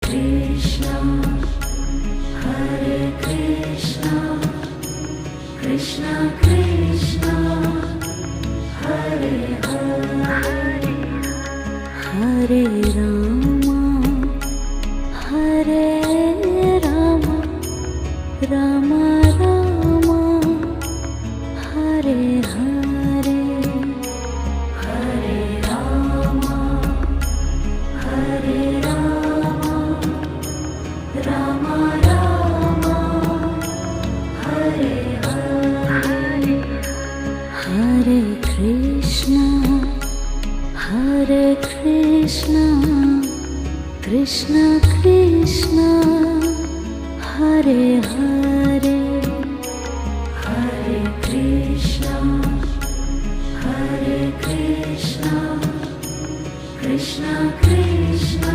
Krishna, Hare Krishna, Krishna Krishna, Hare Hare, Hare Rama, Hare Rama, Rama Rama, Hare Hare, Hare Rama, Hare Rama, Rama Rama, Hare Hare, Hare Krishna, Hare Krishna, Krishna Krishna, Hare Hare, Hare Krishna, Hare Krishna, Krishna Krishna,